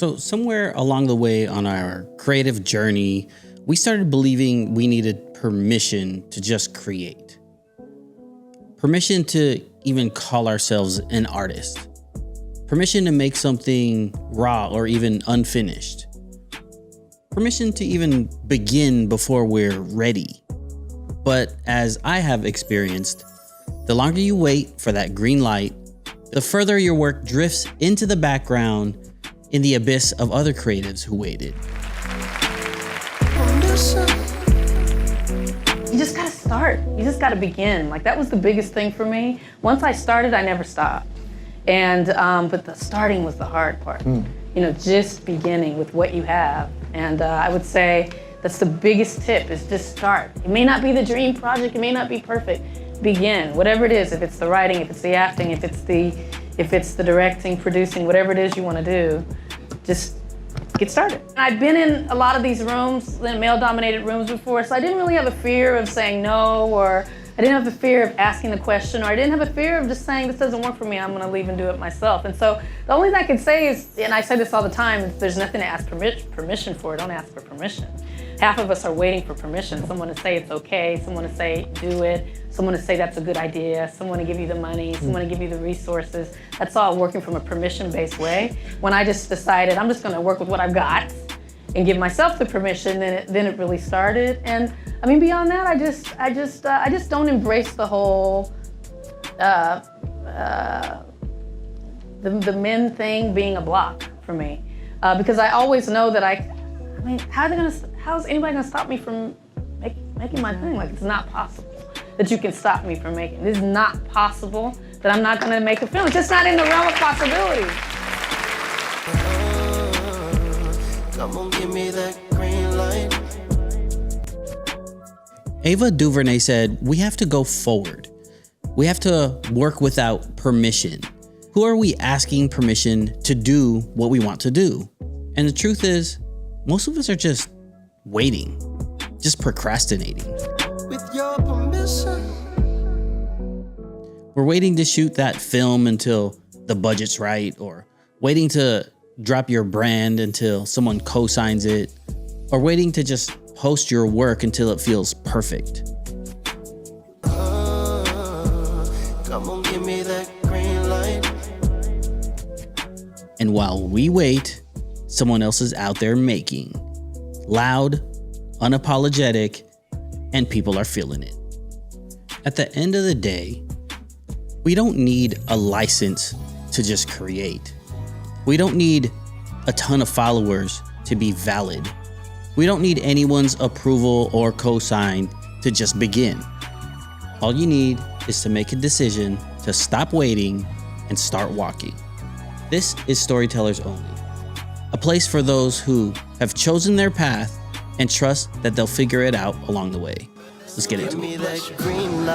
So somewhere along the way on our creative journey, we started believing we needed permission to just create. Permission to even call ourselves an artist. Permission to make something raw or even unfinished. Permission to even begin before we're ready. But as I have experienced, the longer you wait for that green light, the further your work drifts into the background in the abyss of other creatives who waited. You just gotta start. You just gotta begin. Like, that was the biggest thing for me. Once I started, I never stopped. And but the starting was the hard part. You know, just beginning with what you have. And I would say that's the biggest tip, is just start. It may not be the dream project, it may not be perfect. Begin, whatever it is, if it's the writing, if it's the acting, if it's the directing, producing, whatever it is you wanna do, just get started. I've been in a lot of these rooms, male-dominated rooms before, so I didn't really have a fear of saying no, or I didn't have a fear of asking the question, or I didn't have a fear of just saying, this doesn't work for me, I'm gonna leave and do it myself. And so the only thing I can say is, and I say this all the time, if there's nothing to ask permission for, don't ask for permission. Half of us are waiting for permission, someone to say it's okay, someone to say do it, someone to say that's a good idea, someone to give you the money, someone to give you the resources. That's all working from a permission-based way. When I just decided I'm just gonna work with what I've got and give myself the permission, then it really started. And I mean, beyond that, I just don't embrace the whole the men thing being a block for me, because I always know that I mean, how's anybody gonna stop me from making my thing? Like, it's not possible that you can stop me from making. It is not possible that I'm not gonna make a film. It's just not in the realm of possibility. Come on, give me that green light. Ava DuVernay said, we have to go forward. We have to work without permission. Who are we asking permission to do what we want to do? And the truth is, most of us are just waiting, just procrastinating. With your permission. We're waiting to shoot that film until the budget's right, or waiting to drop your brand until someone co-signs it, or waiting to just post your work until it feels perfect. Come on, give me that green light. And while we wait, someone else is out there making. Loud, unapologetic, and people are feeling it. At the end of the day, we don't need a license to just create. We don't need a ton of followers to be valid. We don't need anyone's approval or cosign to just begin. All you need is to make a decision to stop waiting and start walking. This is Storytellers Only, a place for those who have chosen their path and trust that they'll figure it out along the way. Let's get into it. Give me that green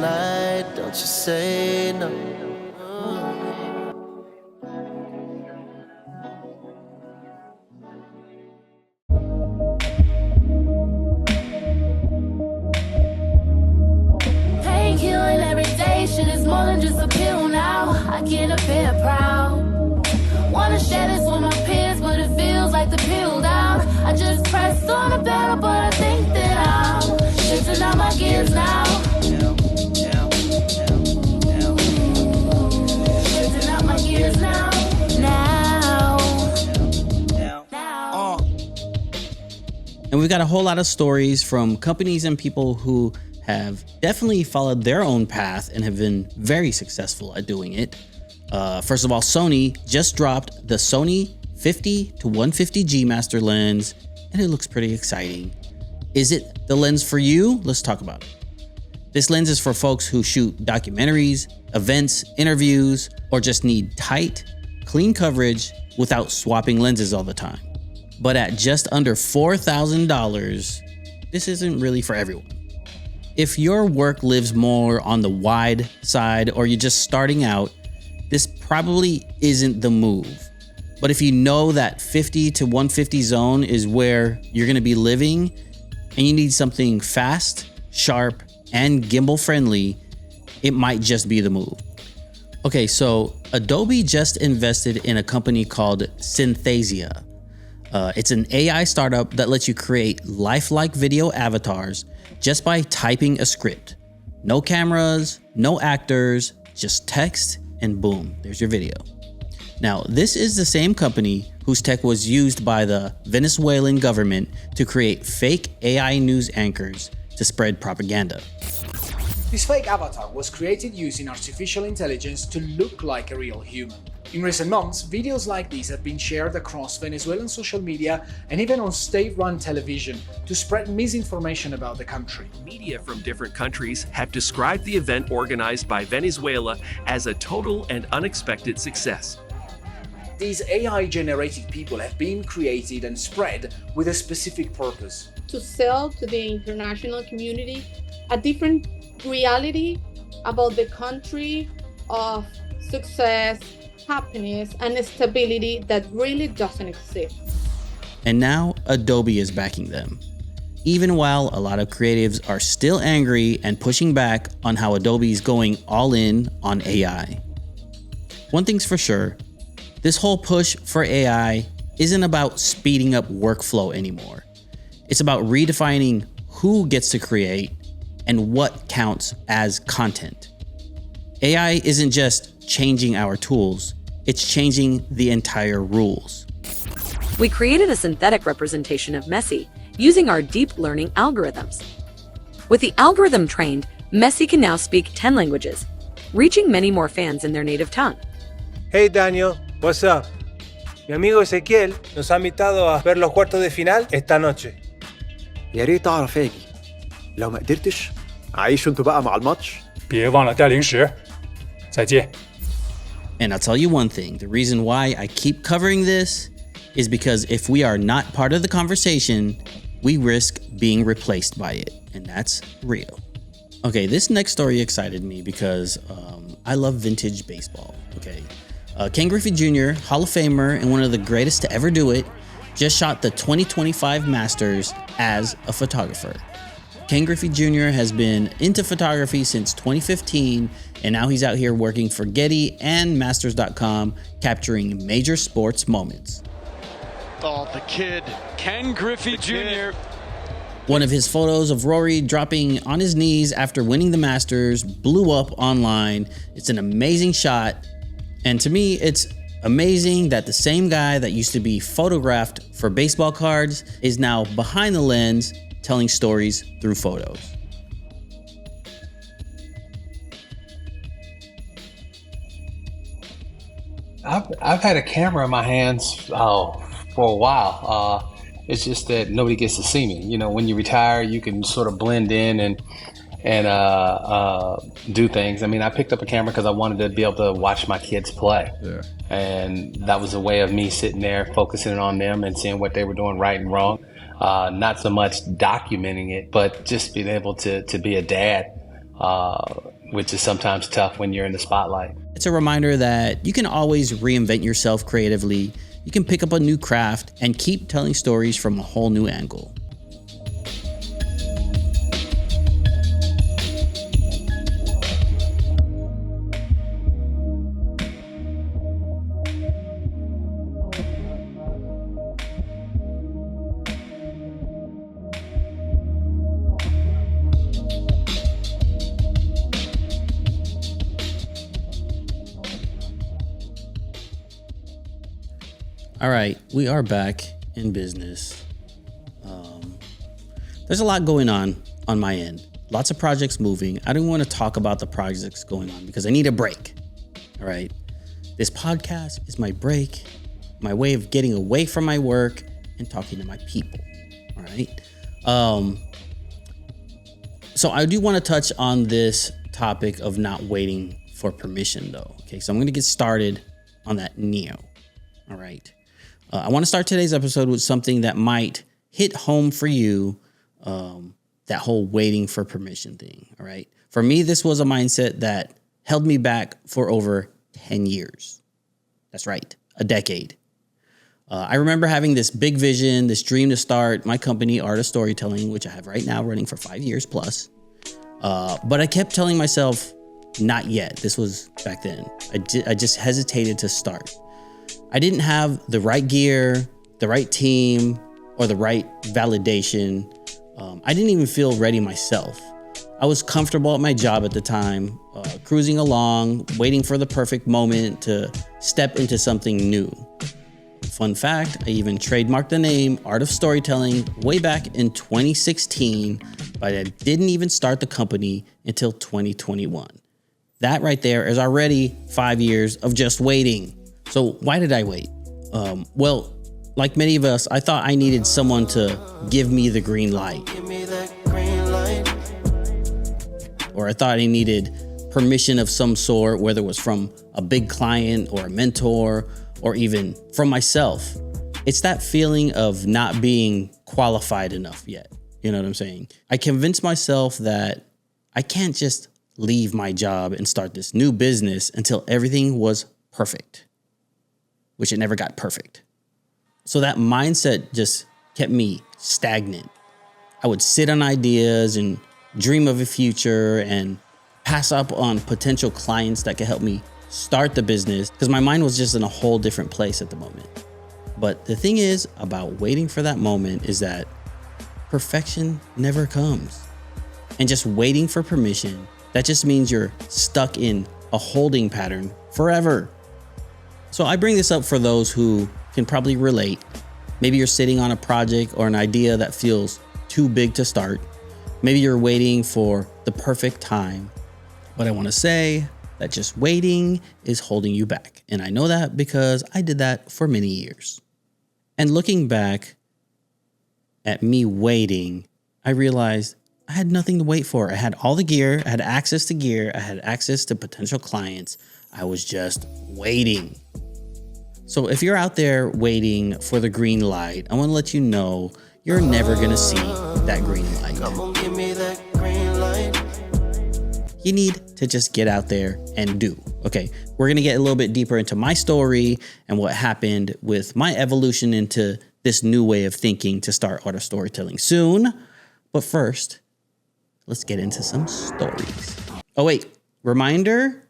light, don't you say no. Painkilling every day, shit is more than just a pill now. I get a bit proud. Wanna share this with my peers, but it feels like the pill down. I just pressed on the pedal, but I think that I'm shifting out my gears now. Shifting out my gears now. And we've got a whole lot of stories from companies and people who have definitely followed their own path and have been very successful at doing it. First of all, Sony just dropped the Sony 50 to 150G master lens, and it looks pretty exciting. Is it the lens for you? Let's talk about it. This lens is for folks who shoot documentaries, events, interviews, or just need tight, clean coverage without swapping lenses all the time. But at just under $4,000, this isn't really for everyone. If your work lives more on the wide side, or you're just starting out, this probably isn't the move. But if you know that 50 to 150 zone is where you're gonna be living, and you need something fast, sharp, and gimbal friendly, it might just be the move. Okay, so Adobe just invested in a company called Synthesia. It's an AI startup that lets you create lifelike video avatars just by typing a script. No cameras, no actors, just text, and boom, there's your video. Now, this is the same company whose tech was used by the Venezuelan government to create fake AI news anchors to spread propaganda. This fake avatar was created using artificial intelligence to look like a real human. In recent months, videos like these have been shared across Venezuelan social media and even on state-run television to spread misinformation about the country. Media from different countries have described the event organized by Venezuela as a total and unexpected success. These AI-generated people have been created and spread with a specific purpose. To sell to the international community a different reality about the country of success, happiness, and stability that really doesn't exist. And now Adobe is backing them. Even while a lot of creatives are still angry and pushing back on how Adobe is going all in on AI. One thing's for sure, this whole push for AI isn't about speeding up workflow anymore. It's about redefining who gets to create and what counts as content. AI isn't just changing our tools, it's changing the entire rules. We created a synthetic representation of Messi using our deep learning algorithms. With the algorithm trained, Messi can now speak 10 languages, reaching many more fans in their native tongue. Hey Daniel, what's up? Mi amigo Ezequiel nos ha invitado a ver los cuartos de final esta noche. يا ريت أعرف أجي. لو ما قدرتش عيشوا انتوا بقى مع الماتش. 别忘了带零食。再见。 And I'll tell you one thing, the reason why I keep covering this is because if we are not part of the conversation, we risk being replaced by it, and that's real. Okay, this next story excited me because I love vintage baseball, okay? Ken Griffey Jr., Hall of Famer and one of the greatest to ever do it, just shot the 2025 Masters as a photographer. Ken Griffey Jr. has been into photography since 2015, and now he's out here working for Getty and Masters.com, capturing major sports moments. Oh, the kid, Ken Griffey Jr. One of his photos of Rory dropping on his knees after winning the Masters blew up online. It's an amazing shot. And to me, it's amazing that the same guy that used to be photographed for baseball cards is now behind the lens telling stories through photos. I've had a camera in my hands for a while. It's just that nobody gets to see me. You know, when you retire, you can sort of blend in and do things. I mean, I picked up a camera because I wanted to be able to watch my kids play. Yeah. And that was a way of me sitting there focusing on them and seeing what they were doing right and wrong. Not so much documenting it, but just being able to be a dad, which is sometimes tough when you're in the spotlight. It's a reminder that you can always reinvent yourself creatively. You can pick up a new craft and keep telling stories from a whole new angle. All right, we are back in business. There's a lot going on my end. Lots of projects moving. I don't want to talk about the projects going on because I need a break. All right. This podcast is my break, my way of getting away from my work and talking to my people. All right. So I do want to touch on this topic of not waiting for permission though. Okay. So I'm going to get started on that Neo. All right. I want to start today's episode with something that might hit home for you, that whole waiting for permission thing, all right? For me, this was a mindset that held me back for over 10 years. That's right, a decade. I remember having this big vision, this dream to start my company, Art of Storytelling, which I have right now running for 5 years plus. But I kept telling myself, not yet. This was back then. I just hesitated to start. I didn't have the right gear, the right team, or the right validation. I didn't even feel ready myself. I was comfortable at my job at the time, cruising along, waiting for the perfect moment to step into something new. Fun fact, I even trademarked the name Art of Storytelling way back in 2016, but I didn't even start the company until 2021. That right there is already 5 years of just waiting. So why did I wait? Well, like many of us, I thought I needed someone to give me the green light. Or I thought I needed permission of some sort, whether it was from a big client or a mentor, or even from myself. It's that feeling of not being qualified enough yet. You know what I'm saying? I convinced myself that I can't just leave my job and start this new business until everything was perfect, which it never got perfect. So that mindset just kept me stagnant. I would sit on ideas and dream of a future and pass up on potential clients that could help me start the business because my mind was just in a whole different place at the moment. But the thing is about waiting for that moment is that perfection never comes. And just waiting for permission, that just means you're stuck in a holding pattern forever. So I bring this up for those who can probably relate. Maybe you're sitting on a project or an idea that feels too big to start. Maybe you're waiting for the perfect time. But I want to say that just waiting is holding you back. And I know that because I did that for many years. And looking back at me waiting, I realized I had nothing to wait for. I had all the gear, I had access to gear, I had access to potential clients. I was just waiting. So if you're out there waiting for the green light, I want to let you know you're never going to see that green light. Come on, give me that green light. You need to just get out there and do. Okay, we're going to get a little bit deeper into my story and what happened with my evolution into this new way of thinking to start Art of Storytelling soon. But first, let's get into some stories. Oh wait, reminder,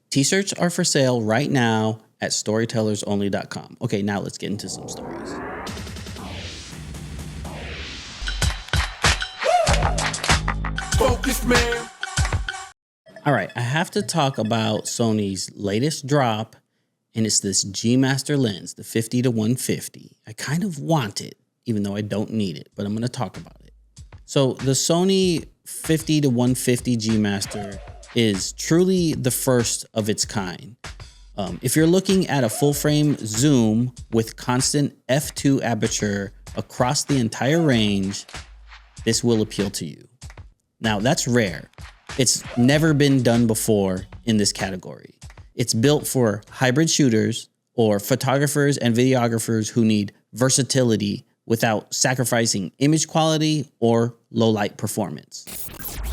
t-shirts are for sale right now at storytellersonly.com. Okay, now let's get into some stories. Focus, man. All right, I have to talk about Sony's latest drop, and it's this G Master lens, the 50-150. I kind of want it, even though I don't need it, but I'm going to talk about it. So the Sony 50-150 G Master is truly the first of its kind. If you're looking at a full frame zoom with constant f2 aperture across the entire range, this will appeal to you. Now that's rare. It's never been done before in this category. It's built for hybrid shooters or photographers and videographers who need versatility without sacrificing image quality or low light performance.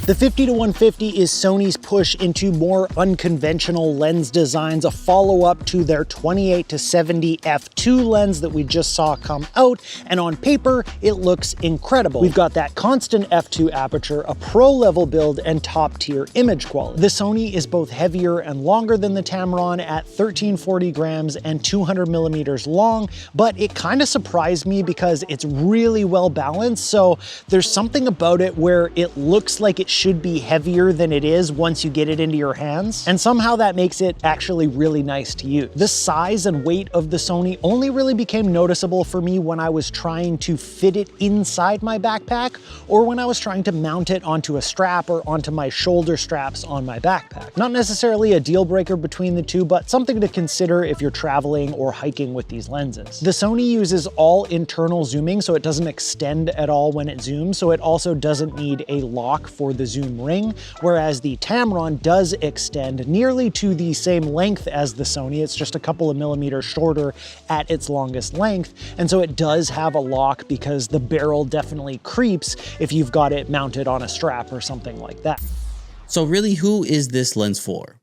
The 50-150 is Sony's push into more unconventional lens designs, a follow-up to their 28-70 f2 lens that we just saw come out, and on paper, it looks incredible. We've got that constant f2 aperture, a pro-level build, and top-tier image quality. The Sony is both heavier and longer than the Tamron at 1340 grams and 200 millimeters long, but it kind of surprised me because it's really well balanced, so there's something about it where it looks like it should be heavier than it is once you get it into your hands, and somehow that makes it actually really nice to use. The size and weight of the Sony only really became noticeable for me when I was trying to fit it inside my backpack or when I was trying to mount it onto a strap or onto my shoulder straps on my backpack. Not necessarily a deal breaker between the two, but something to consider if you're traveling or hiking with these lenses. The Sony uses all internal zooming, so it doesn't extend at all when it zooms, so it also doesn't need a lock for the zoom ring, whereas the Tamron does extend nearly to the same length as the Sony. It's just a couple of millimeters shorter at its longest length, and so it does have a lock because the barrel definitely creeps if you've got it mounted on a strap or something like that. So really, who is this lens for?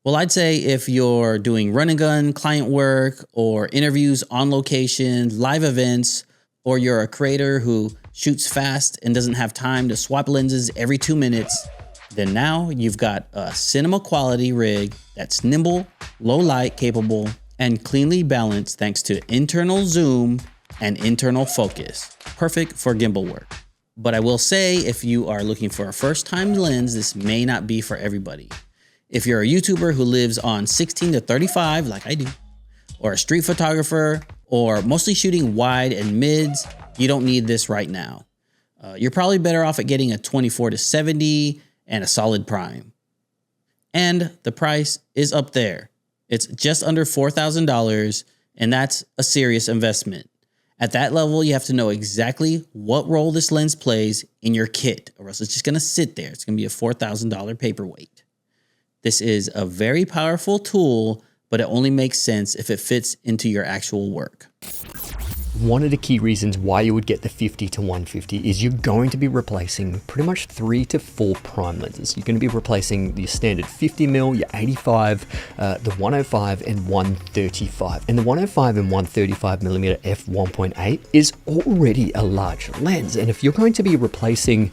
Well, I'd say if you're doing run and gun client work or interviews on location, live events, or you're a creator who shoots fast and doesn't have time to swap lenses every 2 minutes, then now you've got a cinema quality rig that's nimble, low light capable, and cleanly balanced thanks to internal zoom and internal focus. Perfect for gimbal work. But I will say, if you are looking for a first-time lens, this may not be for everybody. If you're a YouTuber who lives on 16 to 35, like I do, or a street photographer, or mostly shooting wide and mids, you don't need this right now. You're probably better off at getting a 24 to 70 and a solid prime. And the price is up there. It's just under $4,000, and that's a serious investment. At that level, you have to know exactly what role this lens plays in your kit, or else it's just going to sit there. It's going to be a $4,000 paperweight. This is a very powerful tool, but it only makes sense if it fits into your actual work. One of the key reasons why you would get the 50 to 150 is you're going to be replacing pretty much 3 to 4 prime lenses. You're going to be replacing your standard 50mm, your 85, the 105 and 135. And the 105 and 135mm f1.8 is already a large lens. And if you're going to be replacing,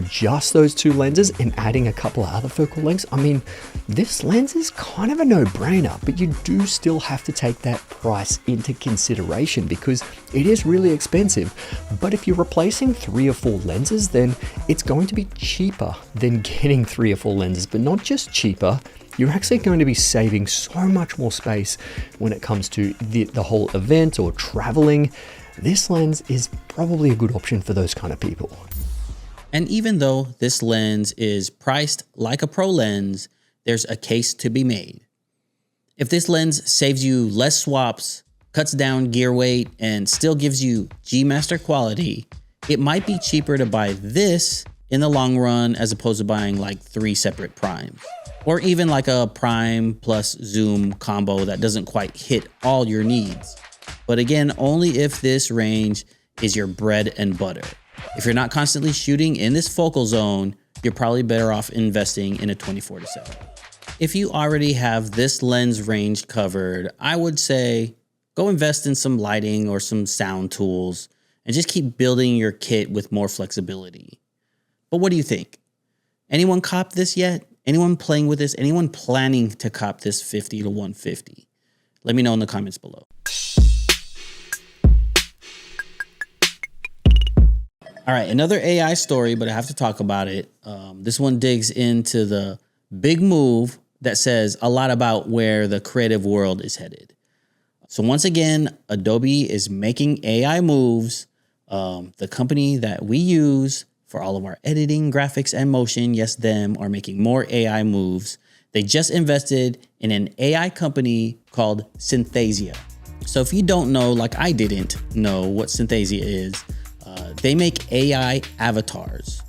just those two lenses and adding a couple of other focal lengths, I mean, this lens is kind of a no-brainer, but you do still have to take that price into consideration because it is really expensive. But if you're replacing 3 or 4 lenses, then it's going to be cheaper than getting 3 or 4 lenses, but not just cheaper. You're actually going to be saving so much more space when it comes to the whole event or traveling. This lens is probably a good option for those kind of people. And even though this lens is priced like a pro lens, there's a case to be made. If this lens saves you less swaps, cuts down gear weight, and still gives you G-Master quality, it might be cheaper to buy this in the long run as opposed to buying like 3 separate primes. Or even like a prime plus zoom combo that doesn't quite hit all your needs. But again, only if this range is your bread and butter. If you're not constantly shooting in this focal zone, you're probably better off investing in a 24 to 70. If you already have this lens range covered, I would say go invest in some lighting or some sound tools and just keep building your kit with more flexibility. But what do you think? Anyone cop this yet? Anyone playing with this? Anyone planning to cop this 50 to 150? Let me know in the comments below. All right, another AI story, but I have to talk about it. This one digs into the big move that says a lot about where the creative world is headed. So once again, Adobe is making AI moves. The company that we use for all of our editing, graphics, and motion, yes, them, are making more AI moves. They just invested in an AI company called Synthesia. So if you don't know, like I didn't know what Synthesia is, they make AI avatars.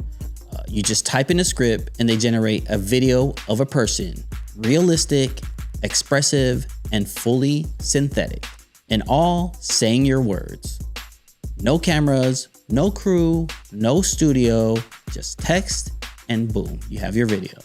You just type in a script and they generate a video of a person, realistic, expressive, and fully synthetic, and all saying your words. No cameras, no crew, no studio, just text, and boom, you have your video.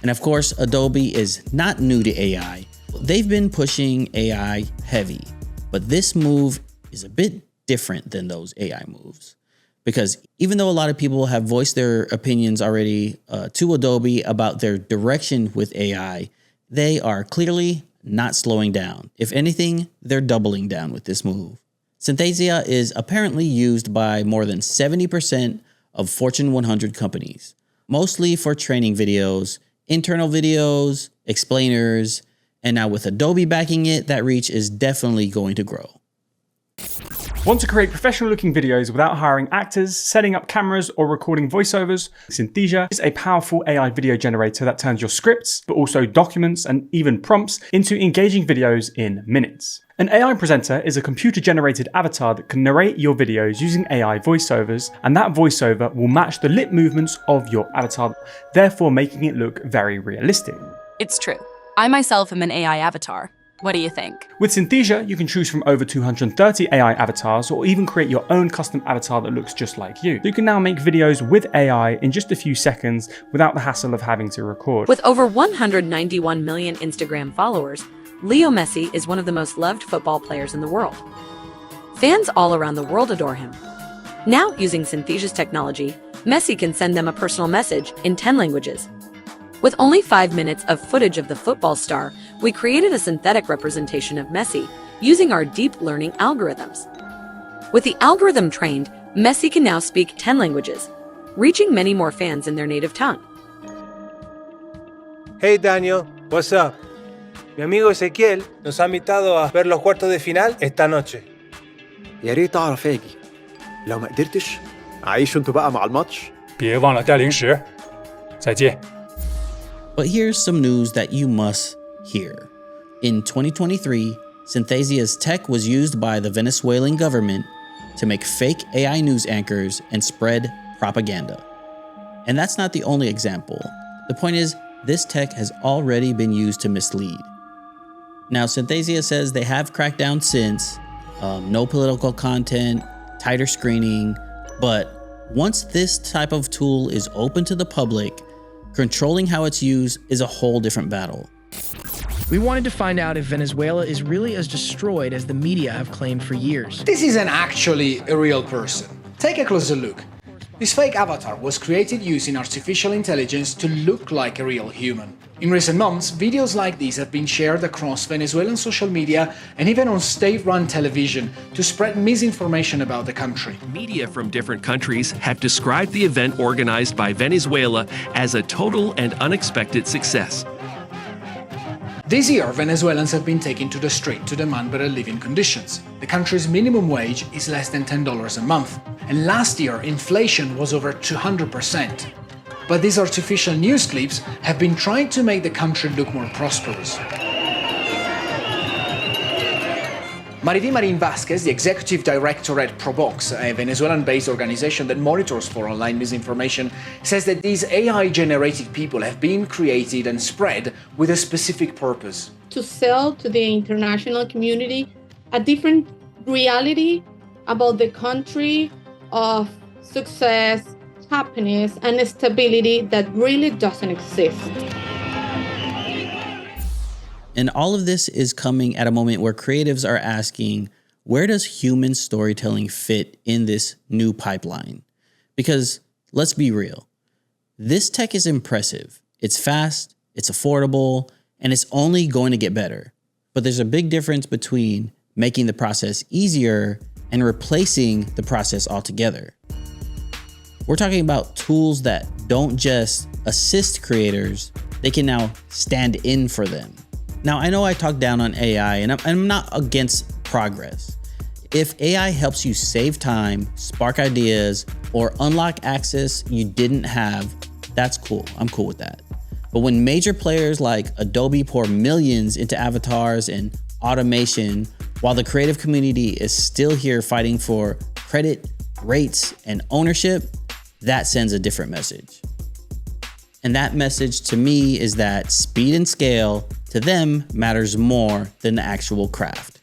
And of course, Adobe is not new to AI. They've been pushing AI heavy, but this move is a bit different than those AI moves. Because even though a lot of people have voiced their opinions already to Adobe about their direction with AI, they are clearly not slowing down. If anything, they're doubling down with this move. Synthesia is apparently used by more than 70% of Fortune 100 companies, mostly for training videos, internal videos, explainers, and now with Adobe backing it, that reach is definitely going to grow. Want to create professional looking videos without hiring actors, setting up cameras, or recording voiceovers? Synthesia is a powerful AI video generator that turns your scripts, but also documents and even prompts into engaging videos in minutes. An AI presenter is a computer-generated avatar that can narrate your videos using AI voiceovers, and that voiceover will match the lip movements of your avatar, therefore making it look very realistic. It's true. I myself am an AI avatar. What do you think? With Synthesia, you can choose from over 230 AI avatars or even create your own custom avatar that looks just like you. You can now make videos with AI in just a few seconds without the hassle of having to record. With over 191 million Instagram followers, Leo Messi is one of the most loved football players in the world. Fans all around the world adore him. Now, using Synthesia's technology, Messi can send them a personal message in 10 languages. With only 5 minutes of footage of the football star, we created a synthetic representation of Messi using our deep learning algorithms. With the algorithm trained, Messi can now speak 10 languages, reaching many more fans in their native tongue. Hey Daniel, what's up? Mi amigo Ezequiel nos ha invitado a ver los cuartos de final esta noche. يا ريت أعرف أجي. لو ما قدرتش عيشوا انتوا بقى مع الماتش. 别忘了带零食。再见。 But here's some news that you must hear. In 2023, Synthesia's tech was used by the Venezuelan government to make fake AI news anchors and spread propaganda. And that's not the only example. The point is, this tech has already been used to mislead. Now, Synthesia says they have cracked down since, no political content, tighter screening, but once this type of tool is open to the public, controlling how it's used is a whole different battle. We wanted to find out if Venezuela is really as destroyed as the media have claimed for years. This isn't actually a real person. Take a closer look. This fake avatar was created using artificial intelligence to look like a real human. In recent months, videos like these have been shared across Venezuelan social media and even on state-run television to spread misinformation about the country. Media from different countries have described the event organized by Venezuela as a total and unexpected success. This year, Venezuelans have been taken to the street to demand better living conditions. The country's minimum wage is less than $10 a month, and last year inflation was over 200%. But these artificial news clips have been trying to make the country look more prosperous. Marin Vasquez, the executive director at Provox, a Venezuelan-based organization that monitors for online misinformation, says that these AI-generated people have been created and spread with a specific purpose. To sell to the international community a different reality about the country of success, happiness, and stability that really doesn't exist. And all of this is coming at a moment where creatives are asking, where does human storytelling fit in this new pipeline? Because let's be real, this tech is impressive. It's fast, it's affordable, and it's only going to get better. But there's a big difference between making the process easier and replacing the process altogether. We're talking about tools that don't just assist creators, they can now stand in for them. Now, I know I talk down on AI, and I'm not against progress. If AI helps you save time, spark ideas, or unlock access you didn't have, that's cool. I'm cool with that. But when major players like Adobe pour millions into avatars and automation, while the creative community is still here fighting for credit, rates, and ownership, that sends a different message. And that message to me is that speed and scale to them matters more than the actual craft.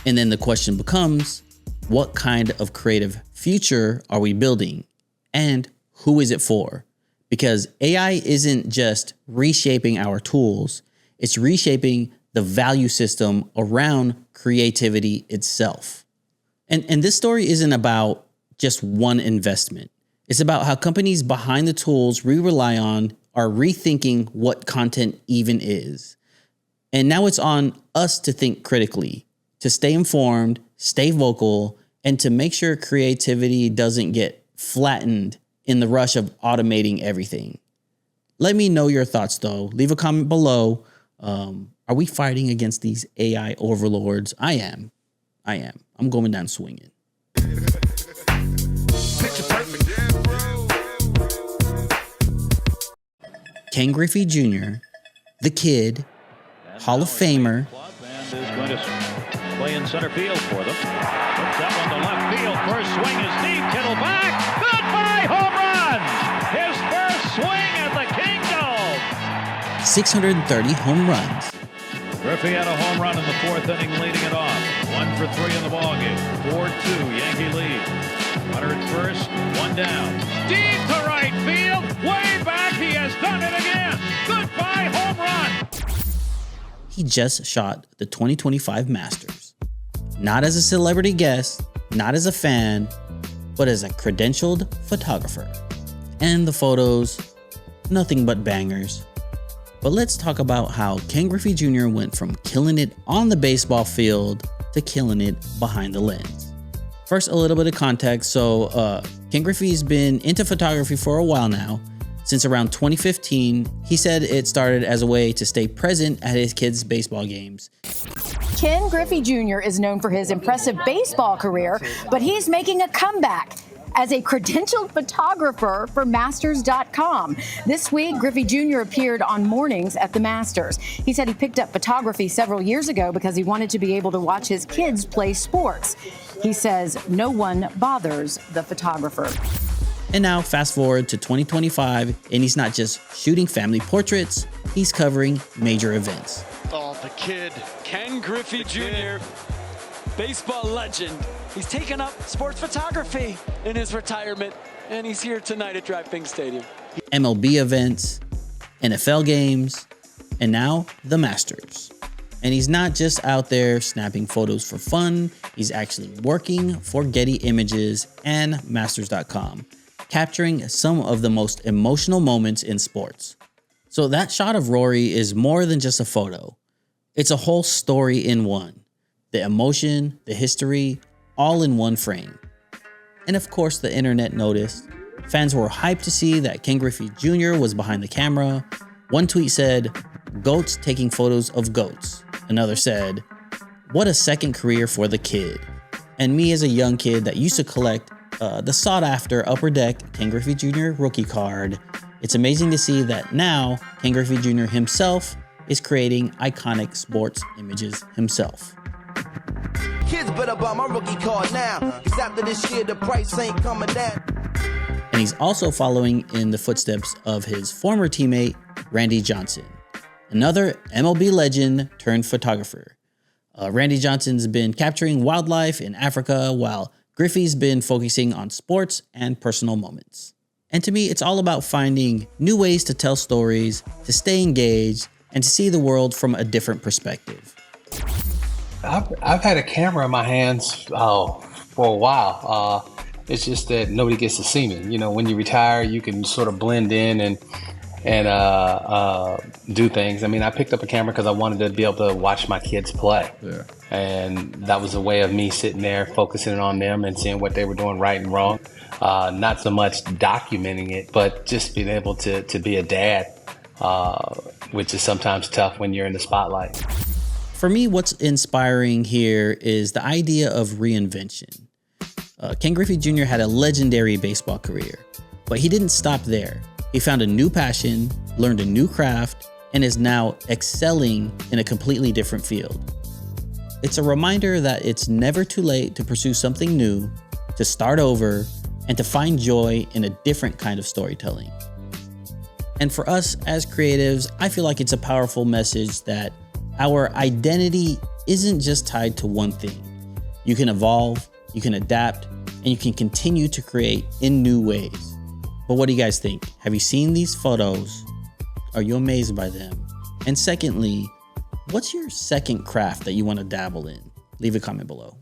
And then the question becomes, what kind of creative future are we building? And who is it for? Because AI isn't just reshaping our tools, it's reshaping the value system around creativity itself. And this story isn't about just one investment. It's about how companies behind the tools we rely on are rethinking what content even is. And now it's on us to think critically, to stay informed, stay vocal, and to make sure creativity doesn't get flattened in the rush of automating everything. Let me know your thoughts though. Leave a comment below. Are we fighting against these AI overlords? I am. I'm going down swinging. Ken Griffey Jr., the kid, Hall of Famer. And is going to play in center field for them. Puts that one to left field. First swing is deep. Kittle back. Goodbye, home run. His first swing at the Kingdome. 630 home runs. Griffey had a home run in the fourth inning, leading it off. 1 for 3 in the ballgame. 4-2, Yankee lead. Runner at first, one down. Deep to right field. Way back. He has done it again. Goodbye, home run. He just shot the 2025 Masters. Not as a celebrity guest, not as a fan, but as a credentialed photographer. And the photos, nothing but bangers. But let's talk about how Ken Griffey Jr. went from killing it on the baseball field to killing it behind the lens. First, a little bit of context. So Ken Griffey's been into photography for a while now. Since around 2015, he said it started as a way to stay present at his kids' baseball games. Ken Griffey Jr. is known for his impressive baseball career, but he's making a comeback as a credentialed photographer for Masters.com. This week, Griffey Jr. appeared on Mornings at the Masters. He said he picked up photography several years ago because he wanted to be able to watch his kids play sports. He says no one bothers the photographer. And now fast forward to 2025, and he's not just shooting family portraits, he's covering major events. Oh, the kid, Ken Griffey Jr., baseball legend. He's taken up sports photography in his retirement, and he's here tonight at Drive-Pink Stadium. MLB events, NFL games, and now the Masters. And he's not just out there snapping photos for fun, he's actually working for Getty Images and Masters.com, capturing some of the most emotional moments in sports. So that shot of Rory is more than just a photo. It's a whole story in one. The emotion, the history, all in one frame. And of course, the internet noticed. Fans were hyped to see that Ken Griffey Jr. was behind the camera. One tweet said, "Goats taking photos of goats." Another said, "What a second career for the kid." And me as a young kid that used to collect the sought-after Upper Deck Ken Griffey Jr. rookie card, it's amazing to see that now Ken Griffey Jr. himself is creating iconic sports images himself. Kids better buy my rookie card now, cause after this year the price ain't coming down. And he's also following in the footsteps of his former teammate, Randy Johnson, another MLB legend turned photographer. Randy Johnson's been capturing wildlife in Africa, while Griffey's been focusing on sports and personal moments. And to me, it's all about finding new ways to tell stories, to stay engaged, and to see the world from a different perspective. I've had a camera in my hands for a while. It's just that nobody gets to see me. You know, when you retire, you can sort of blend in and do things. I mean, I picked up a camera because I wanted to be able to watch my kids play. Yeah. And that was a way of me sitting there, focusing on them and seeing what they were doing right and wrong. Not so much documenting it, but just being able to be a dad, which is sometimes tough when you're in the spotlight. For me, what's inspiring here is the idea of reinvention. Ken Griffey Jr. had a legendary baseball career, but he didn't stop there. He found a new passion, learned a new craft, and is now excelling in a completely different field. It's a reminder that it's never too late to pursue something new, to start over, and to find joy in a different kind of storytelling. And for us as creatives, I feel like it's a powerful message that our identity isn't just tied to one thing. You can evolve, you can adapt, and you can continue to create in new ways. But what do you guys think? Have you seen these photos? Are you amazed by them? And secondly, what's your second craft that you want to dabble in? Leave a comment below.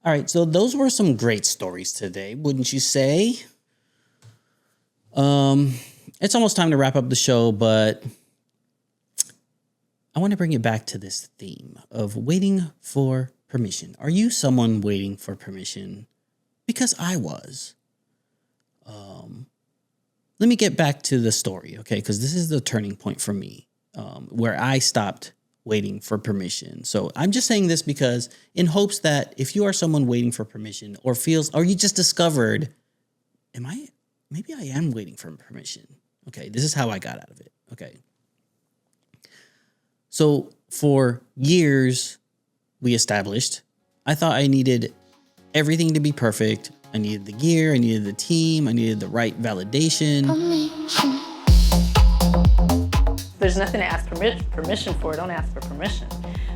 All right, so those were some great stories today, wouldn't you say? It's almost time to wrap up the show, but I want to bring it back to this theme of waiting for permission. Are you someone waiting for permission? Because I was. Let me get back to the story, okay? Because this is the turning point for me, where I stopped waiting for permission. So I'm just saying this because in hopes that if you are someone waiting for permission or you just discovered, maybe I am waiting for permission. Okay, this is how I got out of it. Okay. So for years, we established, I thought I needed everything to be perfect. I needed the gear, I needed the team, I needed the right validation. There's nothing to ask permission for. Don't ask for permission.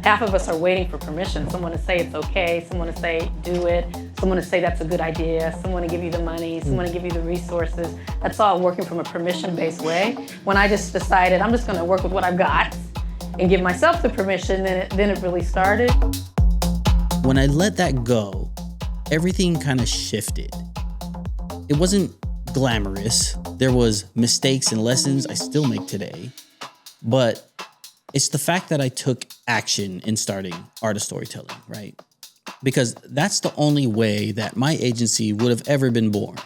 Half of us are waiting for permission. Someone to say it's okay, someone to say do it, someone to say that's a good idea, someone to give you the money, someone to give you the resources. That's all working from a permission-based way. When I just decided I'm just gonna work with what I've got and give myself the permission, then it really started. when I let that go, everything kind of shifted. It wasn't glamorous. There was mistakes and lessons I still make today, but it's the fact that I took action in starting Art of Storytelling, right? Because that's the only way that my agency would have ever been born.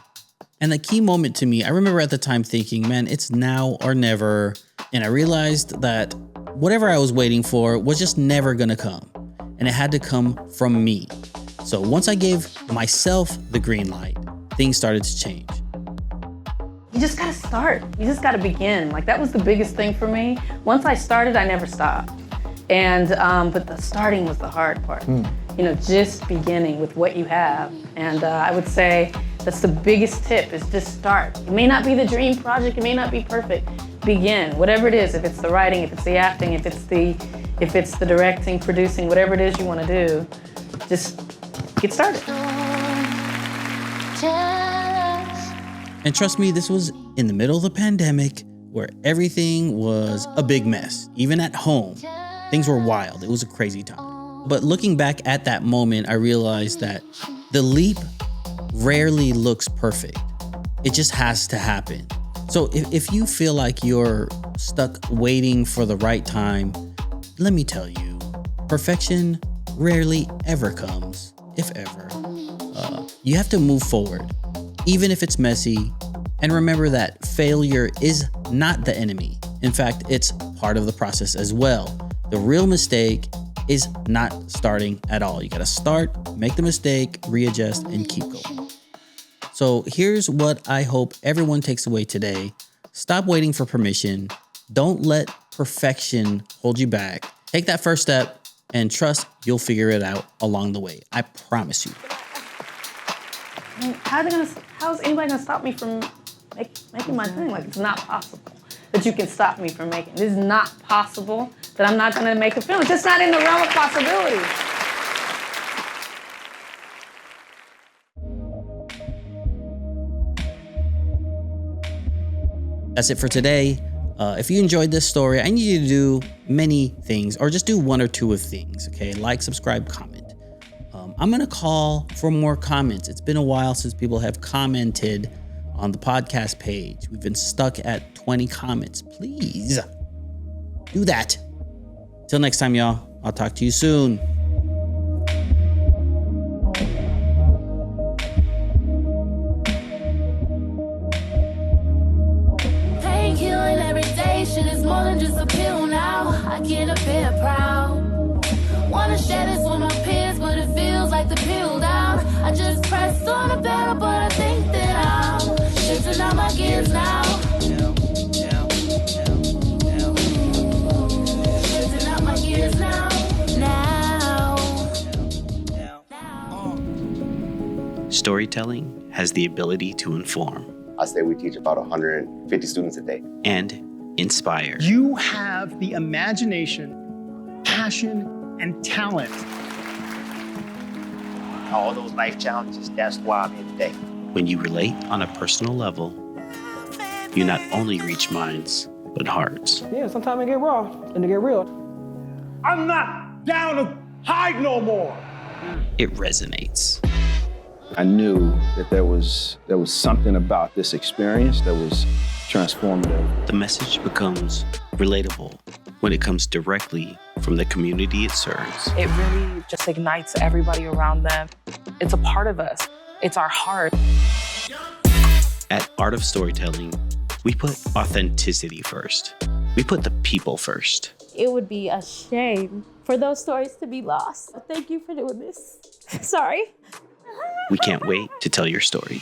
And the key moment to me, I remember at the time thinking, man, it's now or never. And I realized that whatever I was waiting for was just never gonna come. And it had to come from me. So once I gave myself the green light, things started to change. You just gotta start. You just gotta begin. Like, that was the biggest thing for me. Once I started, I never stopped. And, but the starting was the hard part. You know, just beginning with what you have. And I would say that's the biggest tip, is just start. It may not be the dream project, it may not be perfect. Begin, whatever it is, if it's the writing, if it's the acting, if it's the directing, producing, whatever it is you wanna do, just get started. And trust me, this was in the middle of the pandemic where everything was a big mess. Even at home, things were wild. It was a crazy time. But looking back at that moment, I realized that the leap rarely looks perfect. It just has to happen. So if you feel like you're stuck waiting for the right time, let me tell you, perfection rarely ever comes, if ever. You have to move forward, even if it's messy. And remember that failure is not the enemy. In fact, it's part of the process as well. The real mistake is not starting at all. You gotta start, make the mistake, readjust, and keep going. So here's what I hope everyone takes away today. Stop waiting for permission. Don't let perfection hold you back. Take that first step and trust you'll figure it out along the way. I promise you. I mean, how's anybody gonna stop me from making my thing? Like, it's not possible that you can stop me from making it. It is not possible that I'm not gonna make a film. It's just not in the realm of possibility. That's it for today. If you enjoyed this story, I need you to do many things, or just do one or two of things, okay? Like, subscribe, comment. I'm gonna call for more comments. It's been a while since people have commented on the podcast page. We've been stuck at 20 comments. Please do that. Till next time, y'all. I'll talk to you soon. Painkilling every day, shit is more than just a pill now. I get a bit proud. Wanna share this with my peers, but it feels like the pill down. I just pressed on the pedal, but I think that I'm shifting out my gears now. Shifting out my gears now. Storytelling has the ability to inform. I say we teach about 150 students a day. And inspire. You have the imagination, passion, and talent. All those life challenges, that's why I'm here today. When you relate on a personal level, you not only reach minds, but hearts. Yeah, sometimes it get raw and it get real. I'm not down to hide no more. It resonates. I knew that there was something about this experience that was transformative. The message becomes relatable when it comes directly from the community it serves. It really just ignites everybody around them. It's a part of us. It's our heart. At Art of Storytelling, we put authenticity first. We put the people first. It would be a shame for those stories to be lost. Thank you for doing this. Sorry. We can't wait to tell your story.